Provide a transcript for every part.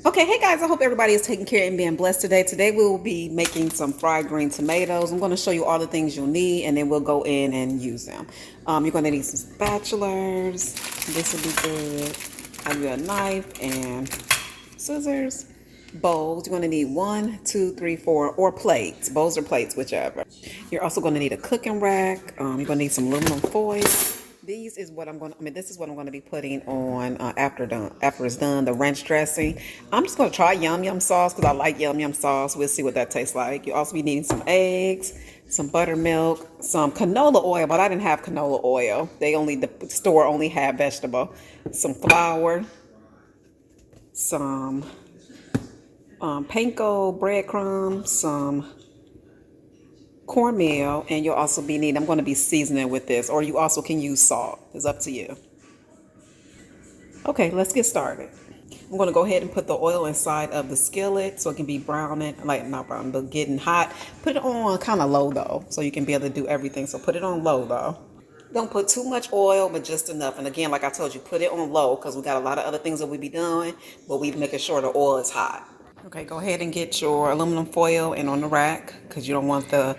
Okay, hey guys, I hope everybody is taking care and being blessed today. Today we will be making some fried green tomatoes. I'm going to show you all the things you'll need and then we'll go in and use them. You're going to need some spatulas. This will be good. Have you a knife and scissors. Bowls, you're going to need 1, 2, 3, 4, or plates. Bowls or plates, whichever. You're also going to need a cooking rack. You're going to need some aluminum foil. This is what I'm going to be putting on after it's done, the ranch dressing. I'm just going to try yum yum sauce because I like yum yum sauce. We'll see what that tastes like. You'll also be needing some eggs, some buttermilk, some canola oil, but I didn't have canola oil. The store only had vegetable. Some flour, some panko breadcrumbs, some cornmeal, and you'll also be needing, I'm going to be seasoning with this, or you also can use salt. It's up to you. Okay, let's get started. I'm going to go ahead and put the oil inside of the skillet so it can be browning, like not brown, but getting hot. Put it on kind of low though, so you can be able to do everything. So put it on low though. Don't put too much oil, but just enough. And again, like I told you, put it on low because we got a lot of other things that we be doing, but we making sure the oil is hot. Okay, go ahead and get your aluminum foil and on the rack because you don't want the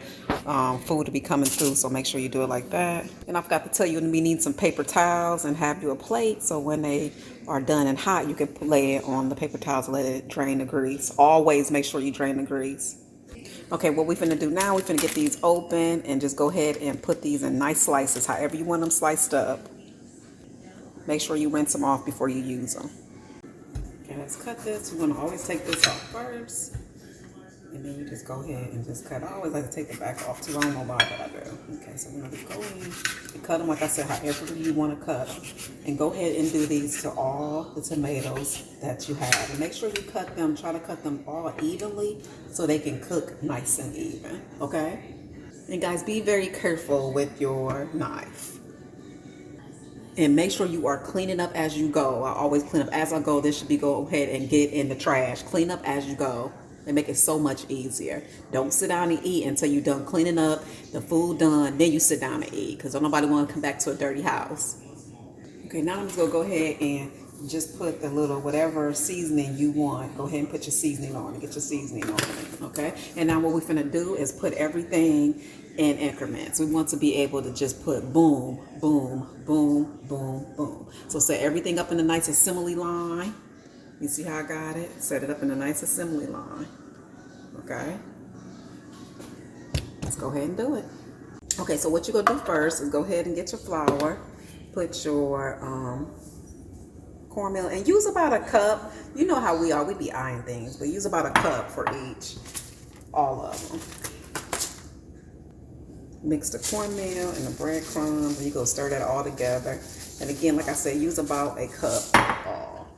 food to be coming through, so make sure you do it like that. And I forgot to tell you, we need some paper towels and have you a plate so when they are done and hot, you can lay it on the paper towels and let it drain the grease. Always make sure you drain the grease. Okay, what we finna do now, we finna get these open and just go ahead and put these in nice slices, however you want them sliced up. Make sure you rinse them off before you use them. Okay, let's cut this. We're gonna always take this off first. And then you just go ahead and just cut. I always like to take the back off too. I don't know why, but I do. Okay, so we're gonna go in and cut them, like I said, however you want to cut them. And go ahead and do these to all the tomatoes that you have. And make sure you cut them, try to cut them all evenly so they can cook nice and even, okay? And guys, be very careful with your knife. And make sure you are cleaning up as you go. I always clean up as I go. This should be go ahead and get in the trash. Clean up as you go. They make it so much easier. Don't sit down and eat until you're done cleaning up, the food done, then you sit down and eat because don't nobody want to come back to a dirty house. Okay, now I'm just going to go ahead and just put the little whatever seasoning you want. Go ahead and put your seasoning on and get your seasoning on it, okay? And now what we're finna do is put everything in increments. We want to be able to just put boom, boom, boom, boom, boom. So set everything up in a nice assembly line. You see how I got it? Set it up in a nice assembly line, okay? Let's go ahead and do it. Okay, so what you're gonna do first is go ahead and get your flour, put your cornmeal, and use about a cup. You know how we are, we be eyeing things, but use about a cup for each, all of them. Mix the cornmeal and the breadcrumbs, and you go stir that all together. And again, like I said, use about a cup all.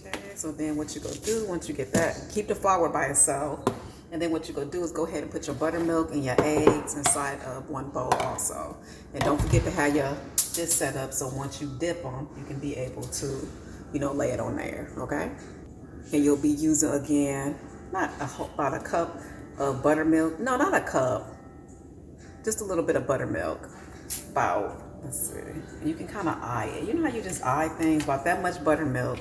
Okay, so then what you're gonna do once you get that, keep the flour by itself. And then what you're gonna do is go ahead and put your buttermilk and your eggs inside of one bowl also. And don't forget to have this set up so once you dip them, you can be able to, lay it on there, okay? And you'll be using, again, about a cup of buttermilk. No, not a cup. Just a little bit of buttermilk. Let's see. You can kind of eye it. You know how you just eye things? About that much buttermilk.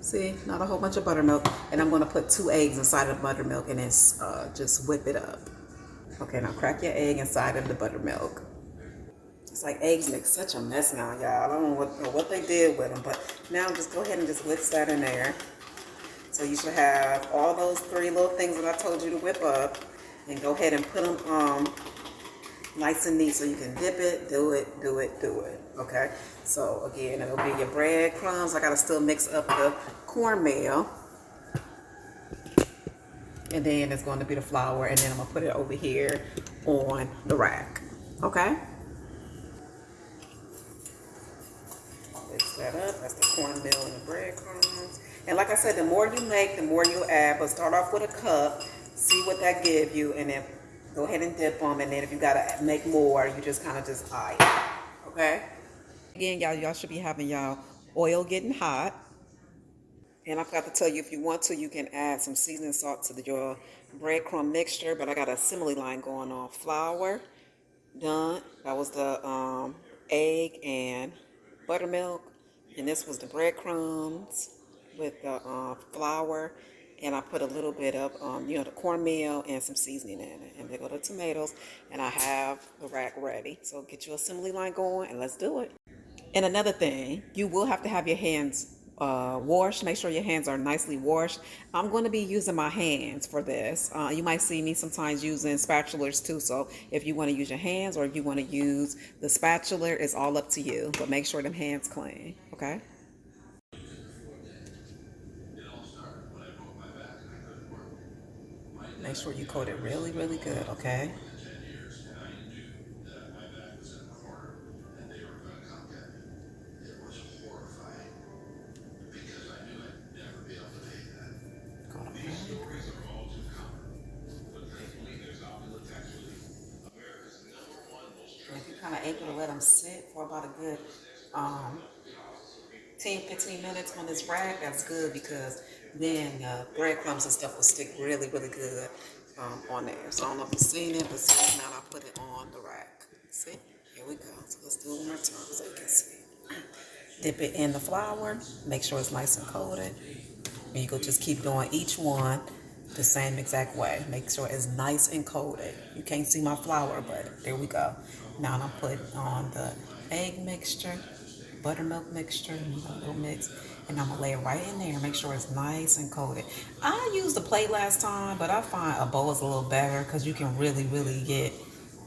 See, not a whole bunch of buttermilk. And I'm going to put 2 eggs inside of buttermilk and then just whip it up. Okay, now crack your egg inside of the buttermilk. It's like eggs make such a mess now, y'all. I don't know what they did with them, but now just go ahead and just whisk that in there. So you should have all those 3 little things that I told you to whip up. And go ahead and put them nice and neat so you can dip it, do it. Okay, so again, it'll be your breadcrumbs. I gotta still mix up the cornmeal, and then it's going to be the flour, and then I'm gonna put it over here on the rack. Okay, mix that up. That's the cornmeal and the breadcrumbs. And like I said, the more you make, the more you add. But start off with a cup, see what that gives you, and then go ahead and dip them, and then if you gotta make more, you just kind of just eye it, okay? Again, y'all should be having y'all oil getting hot. And I forgot to tell you, if you want to, you can add some seasoning salt to your breadcrumb mixture, but I got an assembly line going on. Flour, done. That was the egg and buttermilk, and this was the breadcrumbs, with the flour, and I put a little bit of, the cornmeal and some seasoning in it. And there go the tomatoes, and I have the rack ready. So get your assembly line going, and let's do it. And another thing, you will have to have your hands washed. Make sure your hands are nicely washed. I'm going to be using my hands for this. You might see me sometimes using spatulas too. So if you want to use your hands or if you want to use the spatula, it's all up to you. But make sure them hands clean. Okay. Make sure you coat it really, really good. Okay. Coat 'em really. And if you're kind of able to let them sit for about a good um, 10, 15 minutes on this rack, that's good because then breadcrumbs and stuff will stick really, really good on there. So I don't know if you've seen it, but see, now I put it on the rack. See? Here we go. So let's do it one more time so you can see. Dip it in the flour. Make sure it's nice and coated. And you go just keep doing each one the same exact way. Make sure it's nice and coated. You can't see my flour, but there we go. Now I'm putting on the egg mixture, buttermilk mixture, a little mix, and I'm gonna lay it right in there. Make sure it's nice and coated. I used a plate last time, but I find a bowl is a little better because you can really, really get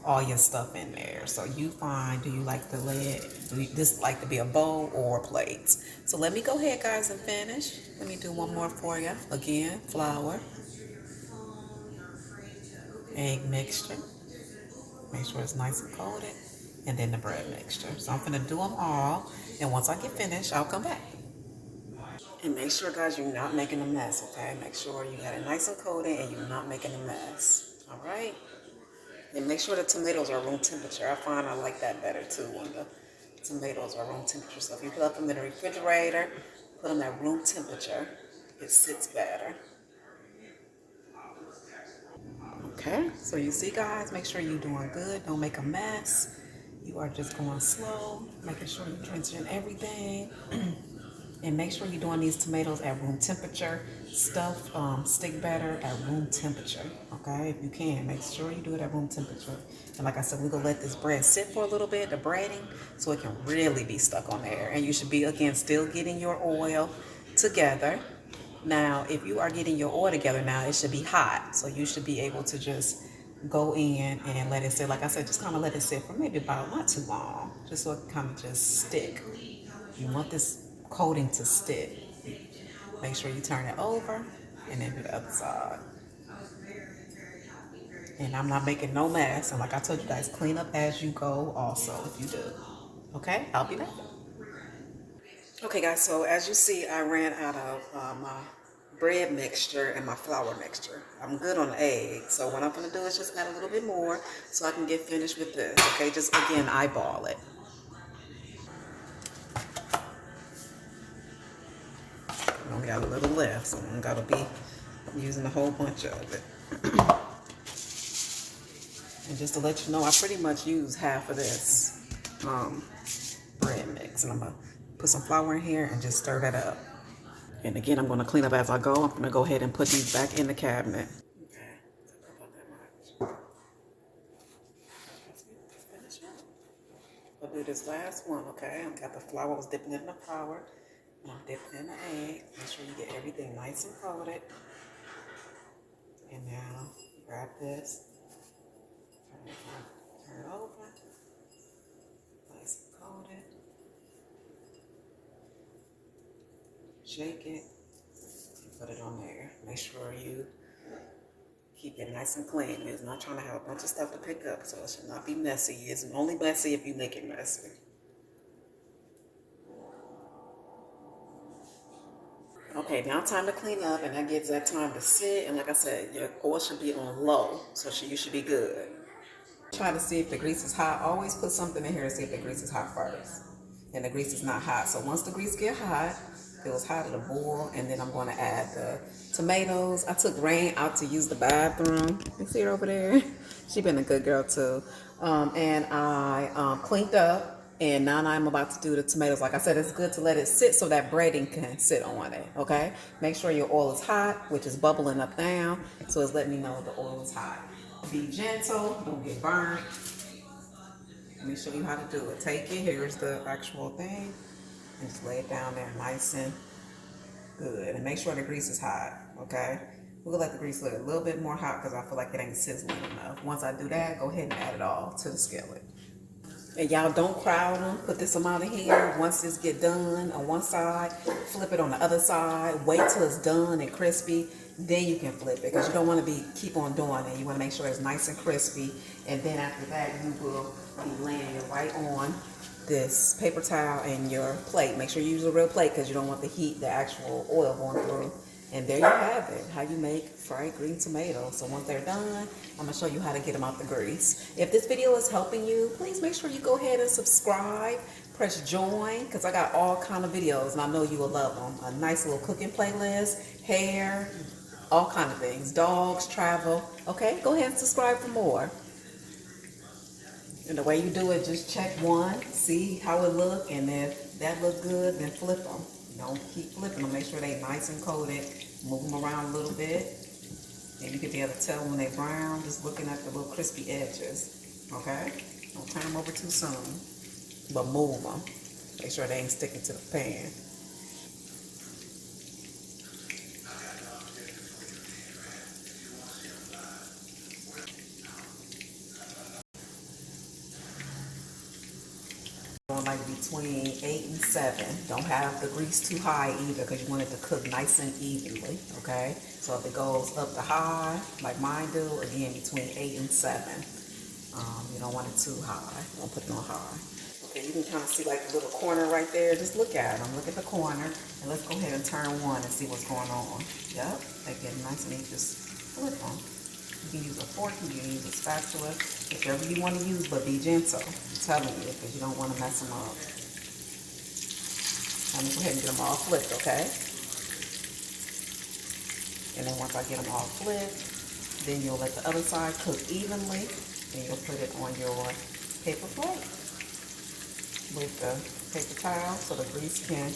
all your stuff in there. So you find, do you like to lay it, do you this like to be a bowl or plates? So let me go ahead, guys, and finish. Let me do one more for you. Again, flour, egg mixture. Make sure it's nice and coated. And then the bread mixture. So I'm gonna do them all. And once I get finished, I'll come back. And make sure, guys, you're not making a mess, okay? Make sure you got it nice and coated and you're not making a mess. All right? And make sure the tomatoes are room temperature. I find I like that better too when the tomatoes are room temperature. So if you put them in the refrigerator, put them at room temperature, it sits better. Okay, so you see, guys, make sure you're doing good. Don't make a mess. You are just going slow, making sure you're drenching everything. And make sure you're doing these tomatoes at room temperature. Stuff stick better at room temperature, okay? If you can, make sure you do it at room temperature. And like I said, we're gonna let this bread sit for a little bit, the breading, so it can really be stuck on there. And you should be, again, still getting your oil together. Now, if you are getting your oil together now, it should be hot. So you should be able to just go in and let it sit. Like I said, just kind of let it sit for maybe about not too long, just so it can kind of just stick. You want this coating to stick. Make sure you turn it over and then do the other side. And I'm not making no mess. And like I told you guys, clean up as you go also if you do. Okay, I'll be back. Okay, guys, so as you see, I ran out of my bread mixture and my flour mixture. I'm good on the egg, so what I'm going to do is just add a little bit more so I can get finished with this. Okay, just again, eyeball it. I only got a little left, so I'm going to be using a whole bunch of it. And just to let you know, I pretty much use half of this bread mix. And I'm going to put some flour in here and just stir that up. And again, I'm going to clean up as I go. I'm going to go ahead and put these back in the cabinet. Okay, about that much. Finish up. I'll do this last one, okay? I got the flour, I was dipping it in the flour. I'm dipping in the egg. Make sure you get everything nice and coated. And now, grab this. Turn it over. Nice and coated. Shake it. And put it on there. Make sure you keep it nice and clean. It's not trying to have a bunch of stuff to pick up, so it should not be messy. It's only messy if you make it messy. Okay, now time to clean up, and that gives that time to sit. And like I said, your oil should be on low, so you should be good. Try to see if the grease is hot. Always put something in here to see if the grease is hot first. And the grease is not hot. So once the grease get hot, it was hot, it'll boil, and then I'm going to add the tomatoes. I took Rain out to use the bathroom. You see her over there? She been a good girl too. And I cleaned up And now I'm about to do the tomatoes. Like I said, it's good to let it sit so that breading can sit on it, okay? Make sure your oil is hot, which is bubbling up now. So it's letting me know the oil is hot. Be gentle, don't get burned. Let me show you how to do it. Take it, here's the actual thing. And just lay it down there nice and good. And make sure the grease is hot, okay? We're gonna let the grease look a little bit more hot because I feel like it ain't sizzling enough. Once I do that, go ahead and add it all to the skillet. And y'all don't crowd them. Put this amount in here. Once this get done on one side, flip it on the other side. Wait till it's done and crispy. Then you can flip it because you don't want to keep on doing it. You want to make sure it's nice and crispy. And then after that, you will be laying it right on this paper towel and your plate. Make sure you use a real plate because you don't want the heat, the actual oil going through. And there you have it, how you make fried green tomatoes. So once they're done, I'm gonna show you how to get them out the grease. If this video is helping you, please make sure you go ahead and subscribe, press join, because I got all kind of videos and I know you will love them. A nice little cooking playlist, hair, all kind of things, dogs, travel. Okay, go ahead and subscribe for more. And the way you do it, just check one, see how it look, and if that look good, then flip them. Don't keep flipping them. Make sure they nice and coated. Move them around a little bit. And you can be able to tell when they brown, just looking at the little crispy edges. Okay? Don't turn them over too soon. But move them. Make sure they ain't sticking to the pan. Like between 8 and 7. Don't have the grease too high either because you want it to cook nice and evenly, okay? So if it goes up to high, like mine do, again, between 8 and 7. You don't want it too high. Don't put it on high. Okay, you can kind of see like the little corner right there. Just look at them. Look at the corner. And let's go ahead and turn one and see what's going on. Yep, they get nice and neat. Just flip them. You can use a fork, you can use a spatula, whichever you want to use, but be gentle. I'm telling you, because you don't want to mess them up. I'm going to go ahead and get them all flipped, okay? And then once I get them all flipped, then you'll let the other side cook evenly, and you'll put it on your paper plate with the paper towel so the grease can,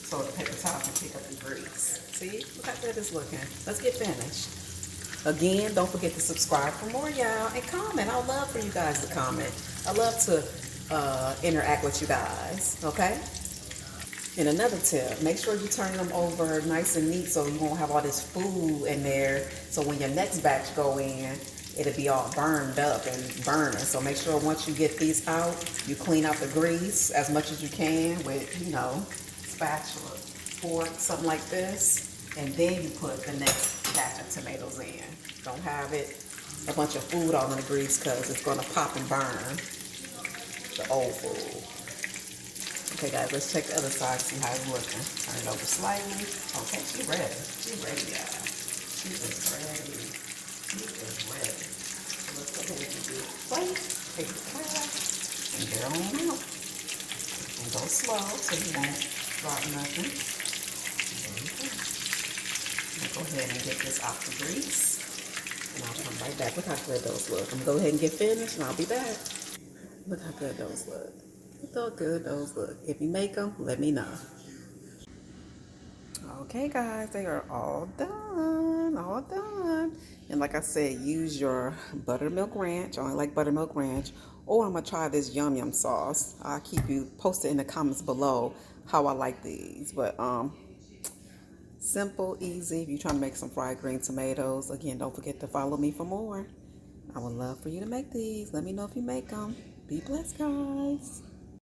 so the paper towel can pick up the grease. See, look how good it's looking. Let's get finished. Again, don't forget to subscribe for more, y'all, and comment. I would love for you guys to comment. I love to interact with you guys, okay? And another tip, make sure you turn them over nice and neat so you won't have all this food in there. So when your next batch go in, it'll be all burned up and burning. So make sure once you get these out, you clean out the grease as much as you can with, you know, spatula, fork, something like this. And then you put the next batch of tomatoes in. Don't have it a bunch of food all in the grease because it's going to pop and burn the old food. Okay, guys, let's check the other side, see how it's looking. Turn it over slightly. Okay, she's ready. She's ready, guys. She is ready. She is ready. So let's go ahead and do the plate, take the towel, and get on out. And go slow so you won't drop nothing. There you go. Go ahead and get this off the grease, and I'll come right back. Look how good those look. I'm gonna go ahead and get finished, and I'll be back. Look how good those look. Look how good those look. If you make them, let me know. Okay, guys, they are all done. All done. And like I said, use your buttermilk ranch. I only like buttermilk ranch. Or I'm gonna try this yum yum sauce. I'll keep you posted in the comments below how I like these. But simple, easy. If you're trying to make some fried green tomatoes, again, don't forget to follow me for more. I would love for you to make these. Let me know if you make them. Be blessed, guys.